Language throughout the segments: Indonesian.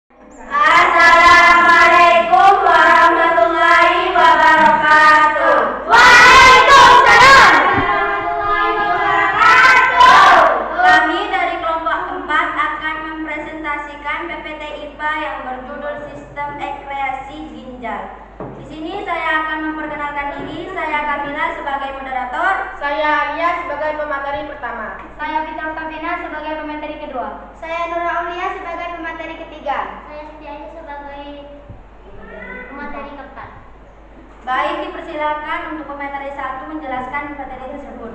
Assalamualaikum warahmatullahi wabarakatuh. Waalaikumsalam warahmatullahi wabarakatuh. Kami dari kelompok 4 akan mempresentasikan PPT IPA yang berjudul Sistem Ekreasi Ginjal. Di sini saya akan memperkenalkan diri. Saya Kamila sebagai moderator. Saya Alia sebagai pemateri pertama. Saya Fitra Kavina sebagai pemateri kedua. Saya Nura Aulia sebagai pemateri ketiga. Saya Setiani sebagai pemateri keempat. Baik, dipersilakan untuk pemateri 1 menjelaskan materi tersebut.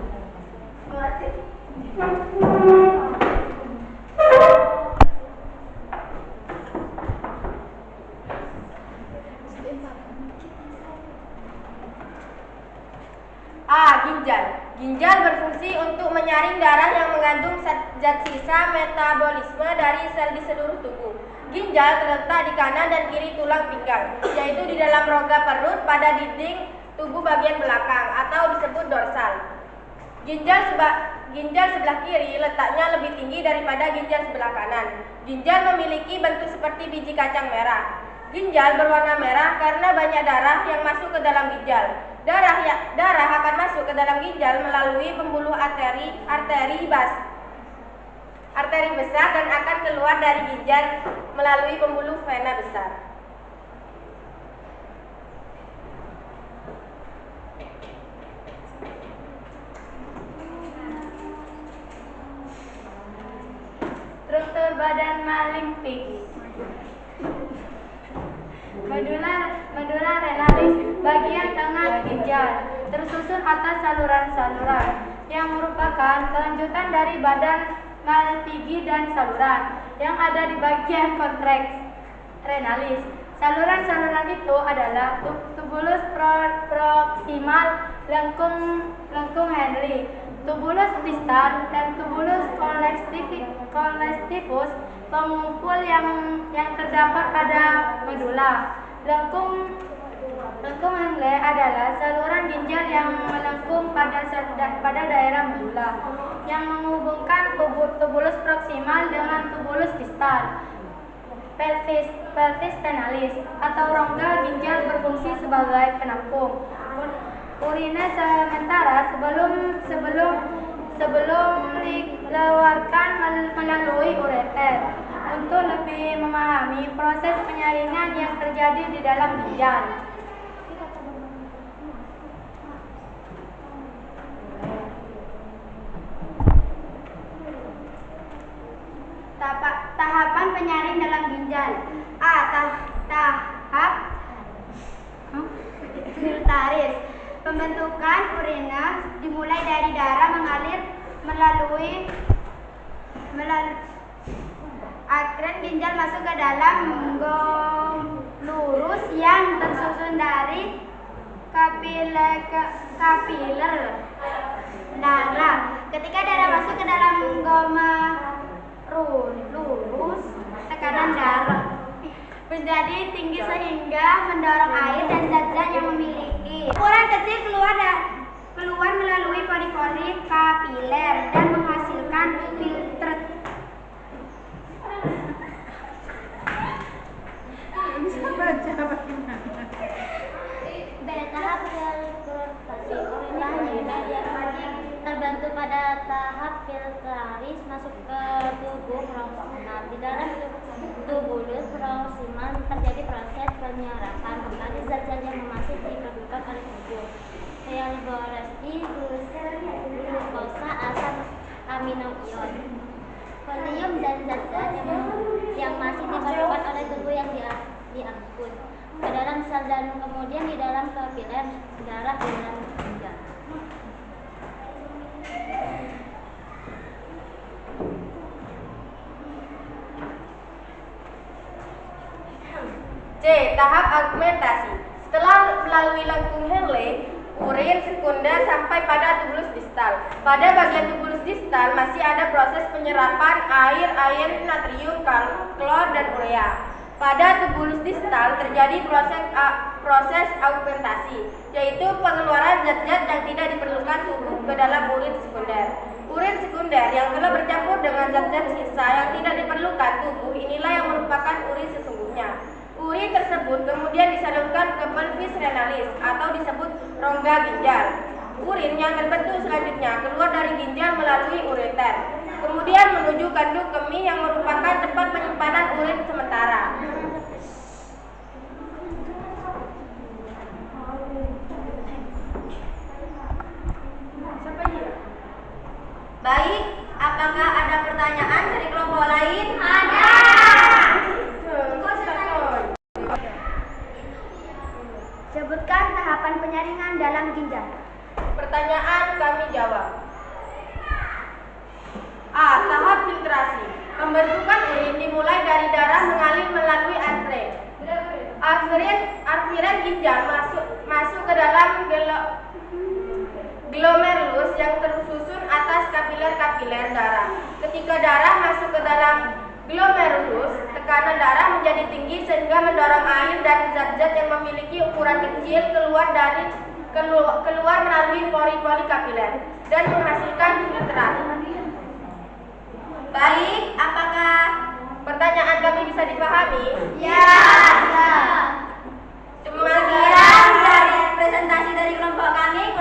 A. Ginjal. Ginjal berfungsi untuk menyaring darah yang mengandung zat sisa metabolisme dari sel di seluruh tubuh. Ginjal terletak di kanan dan kiri tulang pinggang, yaitu di dalam rongga perut pada dinding tubuh bagian belakang atau disebut dorsal. Ginjal sebelah kiri letaknya lebih tinggi daripada ginjal sebelah kanan. Ginjal memiliki bentuk seperti biji kacang merah. Ginjal berwarna merah karena banyak darah yang masuk ke dalam ginjal. Darah akan masuk ke dalam ginjal melalui pembuluh arteri besar dan akan keluar dari ginjal melalui pembuluh vena besar. Struktur badan limfik. Medula renalis, bagian tengah ginjal, tersusun atas saluran-saluran yang merupakan kelanjutan dari badan Malpighi dan saluran yang ada di bagian kontreks renalis. Saluran-saluran itu adalah tubulus proximal, lengkung Henle, tubulus distal, dan tubulus congestivus, pengumpul yang terdapat pada medula. Lengkung Henle adalah saluran ginjal yang melengkung pada daerah medula, yang menghubungkan tubulus proximal dengan tubulus distal. Pelvis tenalis atau rongga ginjal berfungsi sebagai penampung. Urine sementara sebelum dikeluarkan melalui ureter. Untuk lebih memahami proses penyaringan yang terjadi di dalam ginjal. Tahapan penyaring dalam ginjal. A. Tahap filtraris. Pembentukan urina dimulai dari darah mengalir melalui akren ginjal masuk ke dalam glomerulus yang tersusun dari kapiler darah. Ketika darah masuk ke dalam glomerulus, tekanan darah menjadi tinggi sehingga mendorong air dan zat-zat yang memiliki ukuran kecil keluar melalui pori-pori kapiler dan menghasilkan filter. Tahap filtrasi urina terbentuk pada tahap filtraris masuk ke tubuh proximal. Di dalam tubulus proximal terjadi proses penyerapan kembali zat-zat yang masih diperlukan oleh tubuh. Reorganisasi glukosa, asam amino ion, kalium dan zat-zat yang masih diperlukan oleh tubuh yang diangkut ke dalam sel dan kemudian di dalam kapiler darah di dalam ginjal. C. Tahap augmentasi. Setelah melalui lengkung Henle, urin sekunder sampai pada tubulus distal. Pada bagian tubulus distal masih ada proses penyerapan air natrium, klor, dan urea. Pada tubulus distal terjadi proses augmentasi, yaitu pengeluaran zat-zat yang tidak diperlukan tubuh ke dalam urin sekunder. Urin sekunder yang telah bercampur dengan zat-zat sisa yang tidak diperlukan tubuh, inilah yang merupakan urin sesungguhnya. tersebut kemudian disalurkan ke pelvis renalis atau disebut rongga ginjal. Urin yang terbentuk selanjutnya keluar dari ginjal melalui ureter, kemudian menuju kandung kemih yang merupakan tempat penyimpanan urin sementara. Baik, apakah ada pertanyaan dari kelompok lain? Ada. Sebutkan tahapan penyaringan dalam ginjal. Pertanyaan kami jawab. A. Tahap filtrasi. Pembentukan urin dimulai dari darah mengalir melalui arteri. Arteri ginjal masuk ke dalam glomerulus yang tersusun atas kapiler-kapiler darah. Ketika darah masuk ke dalam glomerulus, tekanan darah menjadi tinggi sehingga mendorong air dan zat-zat yang memiliki ukuran kecil keluar melalui pori-pori kapiler dan menghasilkan filtrat. Baik, apakah Pertanyaan kami bisa dipahami? ya? Cuma Sekian dari presentasi dari kelompok kami.